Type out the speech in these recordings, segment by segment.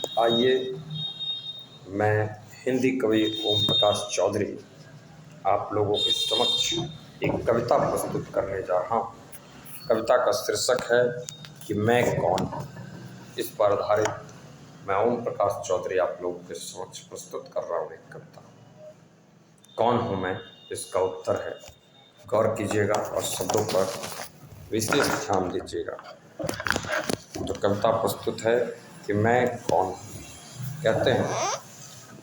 आइए, मैं हिंदी कवि ओम प्रकाश चौधरी आप लोगों के समक्ष एक कविता प्रस्तुत करने जा रहा हूँ। कविता का शीर्षक है कि मैं कौन हूँ। इस पर आधारित मैं ओम प्रकाश चौधरी आप लोगों के समक्ष प्रस्तुत कर रहा हूँ एक कविता। कौन हूँ मैं, इसका उत्तर है। गौर कीजिएगा और शब्दों पर विशेष ध्यान दीजिएगा। तो कविता प्रस्तुत है कि मैं कौन हूँ। कहते हैं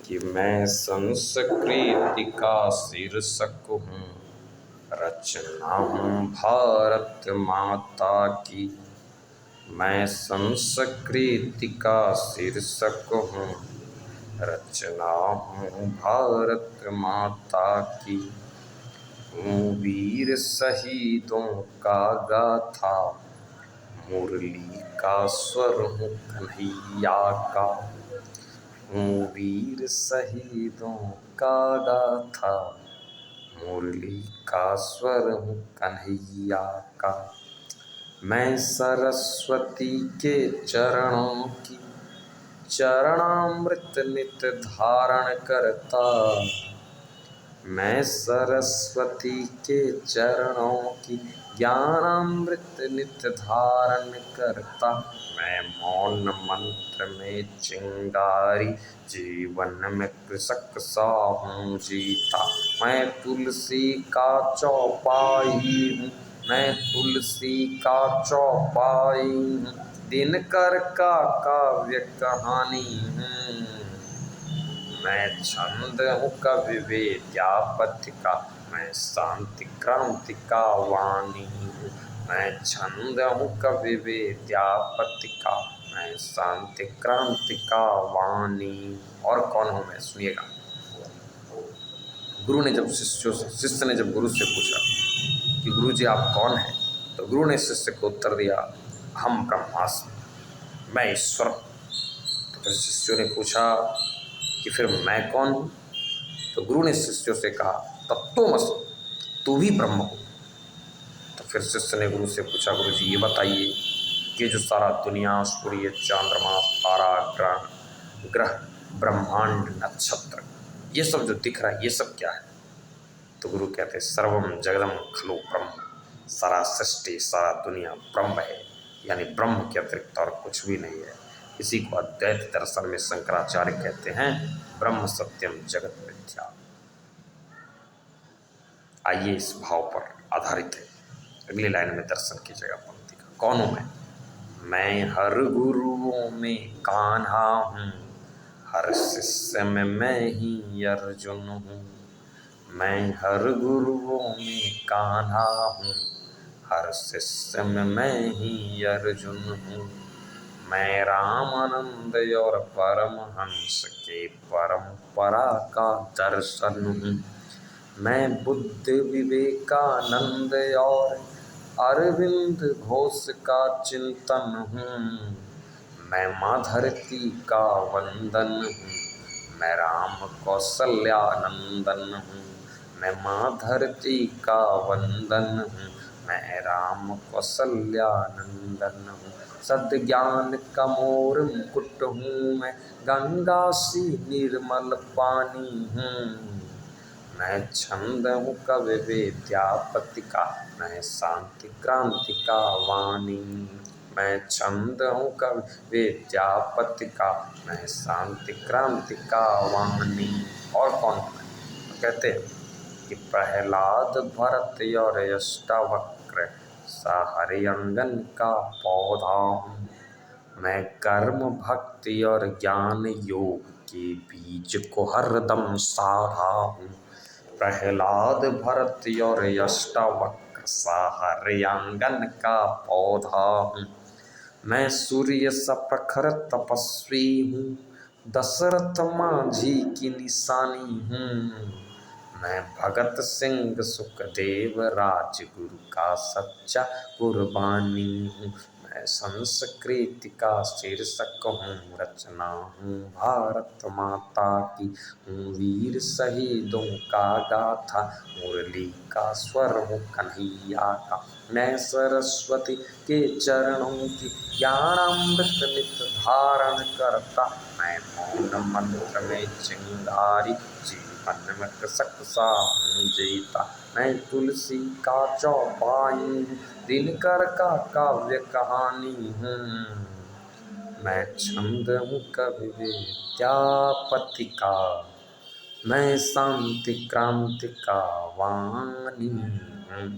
कि मैं संस्कृति का शीर्षक हूँ, रचना हूँ भारत माता की। मैं संस्कृति का शीर्षक हूँ, रचना हूँ भारत माता की। हूँ वीर शहीदों का गाथा, मुरली का स्वर हूँ कन्हैया का। हूँ वीर शहीदों का गाथा, मुरली का स्वर हूँ कन्हैया का। मैं सरस्वती के चरणों की चरणामृत नित धारण करता। मैं सरस्वती के चरणों की ज्ञानामृत नित धारण करता। मैं मौन मंत्र में चिंगारी, जीवन में कृषक सा हूँ जीता। मैं तुलसी का चौपाई हूँ, मैं तुलसी का चौपाई हूँ, दिनकर का काव्य कहानी हूँ। मैं छंद हूँ कवि विद्यापति का, मैं शांति क्रांति का वाणी हूँ। मैं छंद हूँ कवि विद्यापति का, मैं शांति क्रांति का वाणी। और कौन हूँ मैं, सुनिएगा। शिष्य ने जब गुरु से पूछा कि गुरु जी आप कौन हैं, तो गुरु ने शिष्य को उत्तर दिया, हम ब्रह्मास्मि, मैं ईश्वर हूँ। तो फिर शिष्यों ने पूछा कि फिर मैं कौन हूँ। तो गुरु ने शिष्यों से कहा, तत्त्वमसि, तू भी ब्रह्म हो। तो फिर शिष्य ने गुरु से पूछा, गुरु जी ये बताइए कि जो सारा दुनिया, सूर्य, चंद्रमा, तारा, ग्रह, ब्रह्मांड, नक्षत्र, ये सब जो दिख रहा है, ये सब क्या है। तो गुरु कहते, सर्वम जगदम खलु ब्रह्म, सारा सृष्टि, सारा दुनिया ब्रह्म है, यानी ब्रह्म के अतिरिक्त और कुछ भी नहीं है। इसी को अद्वैत दर्शन में शंकराचार्य कहते हैं, ब्रह्म सत्यम जगत मिथ्या। आइए, इस भाव पर आधारित है अगली लाइन में दर्शन कीजिएगा पंक्ति का। कौन हूँ मैं हर गुरुओं में कान्हा हूँ, हर शिष्य में मैं ही अर्जुन हूँ। मैं हर गुरुओं में कान्हा हूँ, हर शिष्य में मैं ही अर्जुन हूँ। मैं रामानंद और परमहंस के परंपरा का दर्शन हूँ। मैं बुद्ध, विवेकानंद और अरविंद घोष का चिंतन हूँ। मैं माँ धरती का वंदन हूँ, मैं राम कौशल्यानंदन हूँ। मैं माँ धरती का वंदन हूँ, मैं राम कौशल्यानंदन हूँ। सद्ज्ञान का मोर मुकुट हूँ मैं, गंगा सी निर्मल पानी हूँ। मैं छंद हूँ कवि विद्यापति का, मैं शांति क्रांति का वाणी। मैं छंद हूँ कवि विद्यापति का, मैं शांति क्रांति का वाणी। और कौन हूँ मैं, तो कहते हैं कि प्रहलाद, भरत और अष्टावक्र हरिअंगन का पौधा हूँ। मैं कर्म, भक्ति और ज्ञान योग के बीज को हरदम साधा हूँ। प्रहलाद, भरत और अष्टावक्र हरिअंगन का पौधा हूँ। मैं सूर्य सा प्रखर तपस्वी हूँ, दशरथ माझी की निशानी हूँ। मैं भगत सिंह सुखदेव राजगुरु का सच्चा कुर्बानी हूँ। मैं संस्कृति का शीर्षक हूँ, रचना हूँ भारत माता की, हूँ वीर शहीदों का गाथा, मुरली का स्वर हूँ कन्हैया का, मैं सरस्वती के चरणों की ज्ञानामृत नित धारण करता, मैं मौन मंत्र में चिंगारी, जीवन में कृषक सा हूँ जीता, मैं तुलसी का चौपाई हूँ, दिनकर का काव्य कहानी हूँ, मैं छंद हूँ कवि विद्यापति का, मैं शांति क्रांति का वाणी हूँ।